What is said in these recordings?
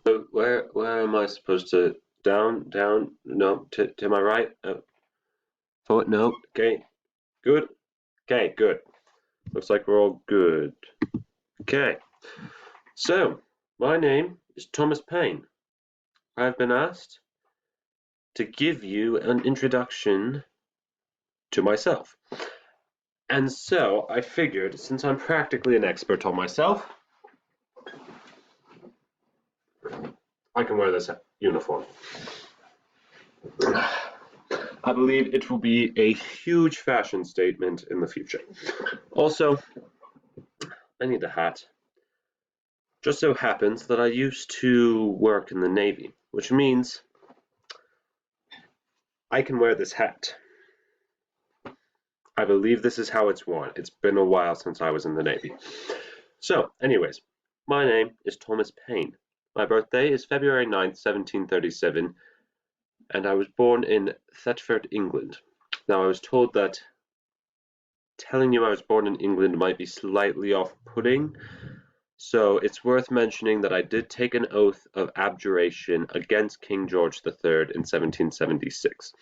So where am I supposed to down? No, to my right. Forward. No. Okay. Good. Okay. Good. Looks like we're all good. Okay. So my name is Thomas Paine. I've been asked to give you an introduction to myself, and so I figured, since I'm practically an expert on myself, I can wear this uniform. I believe it will be a huge fashion statement in the future. Also, I need a hat. Just so happens that I used to work in the Navy, which means I can wear this hat. I believe this is how it's worn. It's been a while since I was in the Navy. So, anyways, my name is Thomas Paine. My birthday is February 9th, 1737, and I was born in Thetford, England. Now, I was told that telling you I was born in England might be slightly off-putting, so it's worth mentioning that I did take an oath of abjuration against King George III in 1776.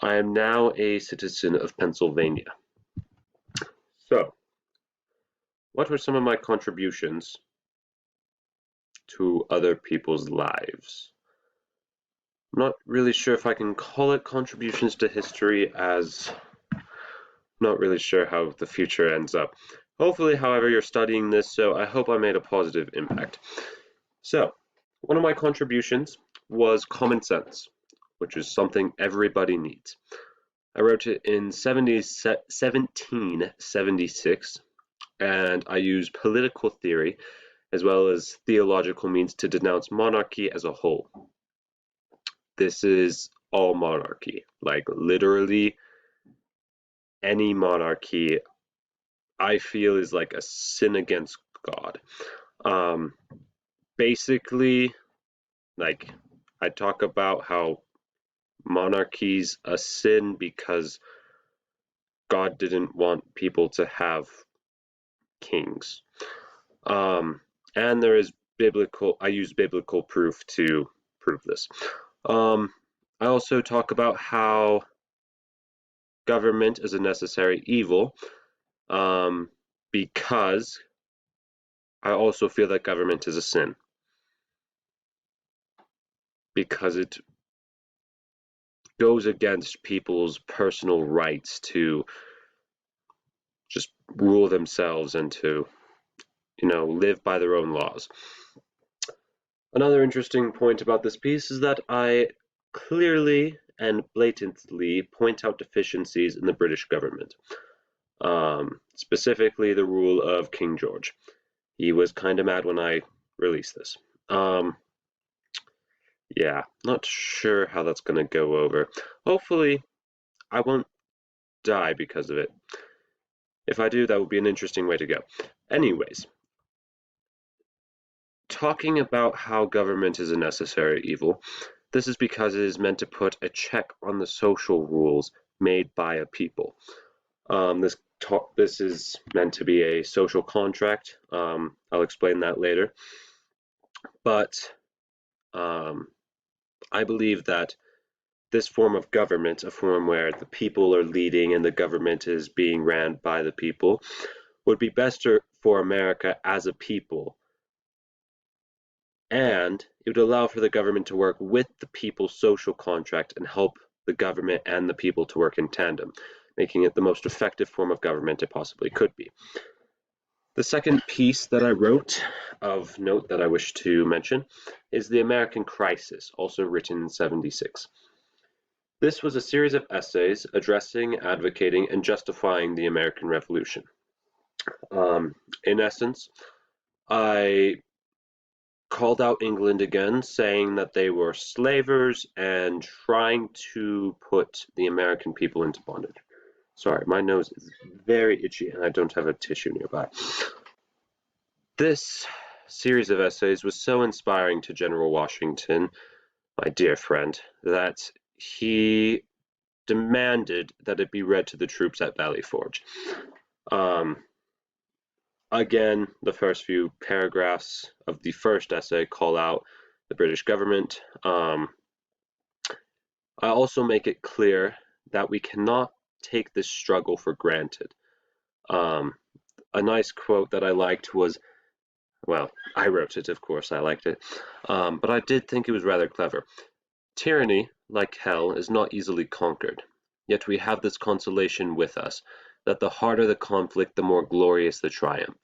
I am now a citizen of Pennsylvania. So, what were some of my contributions to other people's lives? I'm not really sure if I can call it contributions to history, as I'm not really sure how the future ends up. Hopefully, however, you're studying this, so I hope I made a positive impact. So, one of my contributions was common sense, which is something everybody needs. I wrote it in 1776, and I used political theory as well as theological means to denounce monarchy as a whole. This is all monarchy, like literally any monarchy I feel is like a sin against God. Um, Basically, like I talk about how monarchy's a sin because God didn't want people to have kings. Um, and there is I use biblical proof to prove this. Um, I also talk about how government is a necessary evil, um, because I also feel that government is a sin because it goes against people's personal rights to just rule themselves and to, live by their own laws. Another interesting point about this piece is that I clearly and blatantly point out deficiencies in the British government, specifically the rule of King George. He was kind of mad when I released this. Yeah, not sure how that's going to go over. Hopefully, I won't die because of it. If I do, that would be an interesting way to go. Anyways, talking about how government is a necessary evil, this is because it is meant to put a check on the social rules made by a people. This is meant to be a social contract. I'll explain that later. But um, I believe that this form of government, a form where the people are leading and the government is being ran by the people, would be best for America as a people, and it would allow for the government to work with the people's social contract and help the government and the people to work in tandem, making it the most effective form of government it possibly could be. The second piece that I wrote of note that I wish to mention is The American Crisis, also written in 76. This was a series of essays addressing, advocating, and justifying the American Revolution. In essence, I called out England again, saying that they were slavers and trying to put the American people into bondage. Sorry, my nose is very itchy and I don't have a tissue nearby. This series of essays was so inspiring to General Washington, my dear friend, that he demanded that it be read to the troops at Valley Forge. Um, Again, the first few paragraphs of the first essay call out the British government. I also make it clear that we cannot take this struggle for granted. Um, a nice quote that I liked was, well, I wrote it, of course, I liked it, but I did think it was rather clever. Tyranny, like hell, is not easily conquered. Yet we have this consolation with us, that the harder the conflict, the more glorious the triumph.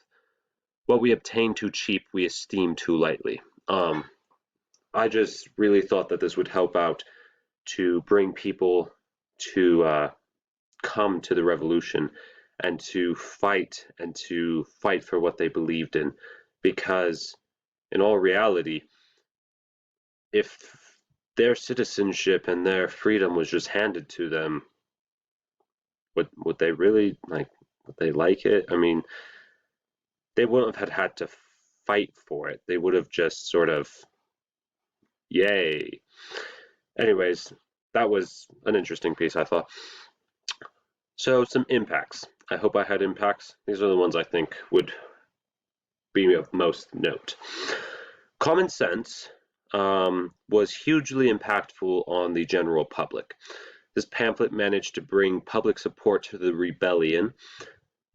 What we obtain too cheap, we esteem too lightly. I just really thought that this would help out to bring people to come to the revolution and to fight for what they believed in, because in all reality, if their citizenship and their freedom was just handed to them, would they really would they like it? I mean, they wouldn't have had to fight for it. They would have just sort of, yay. Anyways, that was an interesting piece, I thought. So some impacts. I hope I had impacts. These are the ones I think would be of most note. Common sense was hugely impactful on the general public. This pamphlet managed to bring public support to the rebellion,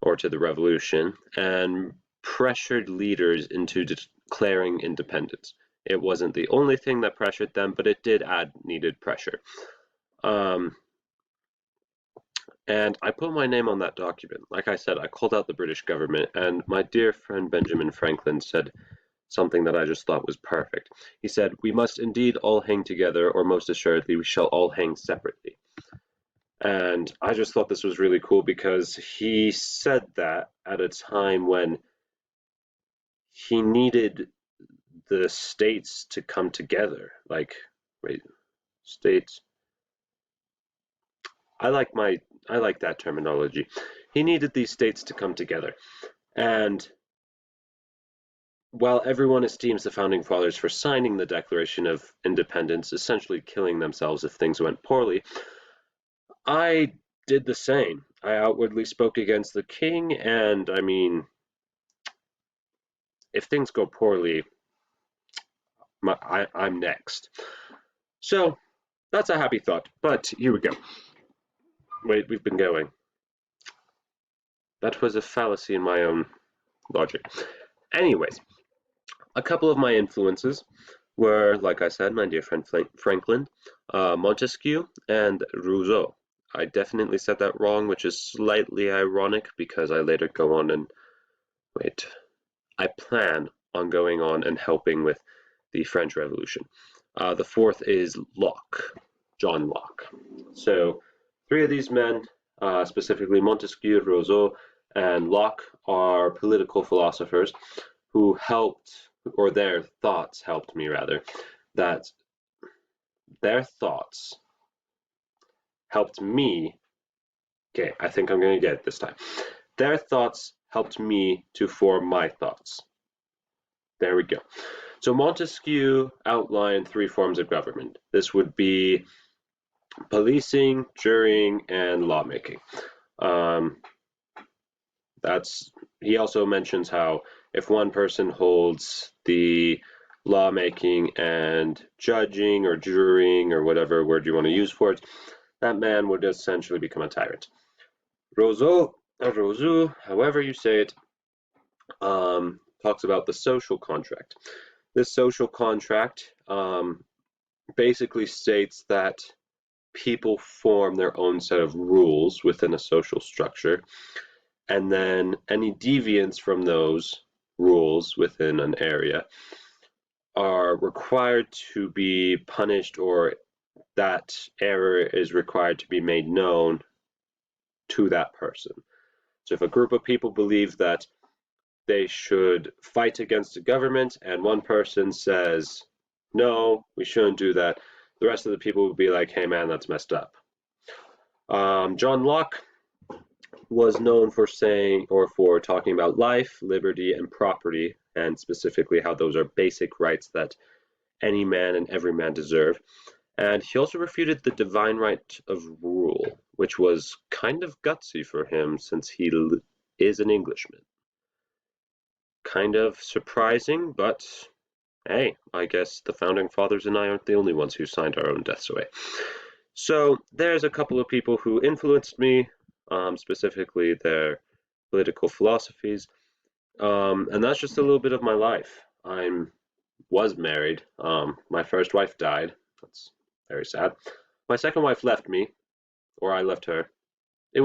or to the revolution, and pressured leaders into declaring independence. It wasn't the only thing that pressured them, but it did add needed pressure. And I put my name on that document. Like I said, I called out the British government, and my dear friend Benjamin Franklin said something that I just thought was perfect. He said, "We must indeed all hang together, or most assuredly we shall all hang separately." And I just thought this was really cool because he said that at a time when he needed the states to come together. Like, wait, states. I like that terminology. He needed these states to come together. And while everyone esteems the founding fathers for signing the Declaration of Independence, essentially killing themselves if things went poorly, I did the same. I outwardly spoke against the king, and I mean, if things go poorly, I'm next. So that's a happy thought. But here we go. Wait, we've been going. That was a fallacy in my own logic. Anyways, a couple of my influences were, like I said, my dear friend Franklin, Montesquieu, and Rousseau. I definitely said that wrong, which is slightly ironic because I later go on and wait. I plan on going on and helping with the French Revolution. The fourth is Locke, John Locke. So three of these men, specifically Montesquieu, Rousseau, and Locke, are political philosophers who helped, or their thoughts helped me rather, that their thoughts helped me. Okay, I think I'm going to get it this time. Their thoughts helped me to form my thoughts. There we go. So Montesquieu outlined three forms of government. This would be policing, jurying, and lawmaking. He also mentions how if one person holds the lawmaking and judging or jurying or whatever word you want to use for it, that man would essentially become a tyrant. Rousseau, however you say it, talks about the social contract. This social contract basically states that people form their own set of rules within a social structure, and then any deviance from those rules within an area are required to be punished, or that error is required to be made known to that person. So if a group of people believe that they should fight against the government and one person says, no, we shouldn't do that, the rest of the people would be like, hey man, that's messed up. John Locke was known for saying, or for talking about life, liberty, and property, and specifically how those are basic rights that any man and every man deserve. And he also refuted the divine right of rule, which was kind of gutsy for him since he is an Englishman. Kind of surprising, but Hey, I guess the founding fathers and I aren't the only ones who signed our own deaths away. So there's a couple of people who influenced me, specifically their political philosophies, and that's just a little bit of my life. I was married. My first wife died. That's very sad. My second wife left me, or I left her. It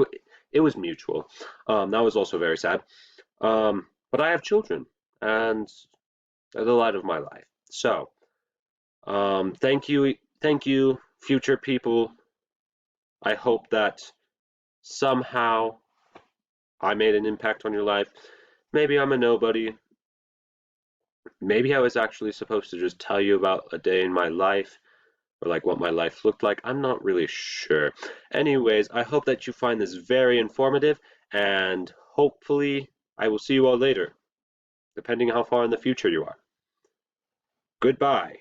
it was mutual. That was also very sad. But I have children, and they're the light of my life. So, thank you, future people. I hope that somehow I made an impact on your life. Maybe I'm a nobody. Maybe I was actually supposed to just tell you about a day in my life or like what my life looked like. I'm not really sure. Anyways, I hope that you find this very informative and hopefully I will see you all later, depending how far in the future you are. Goodbye.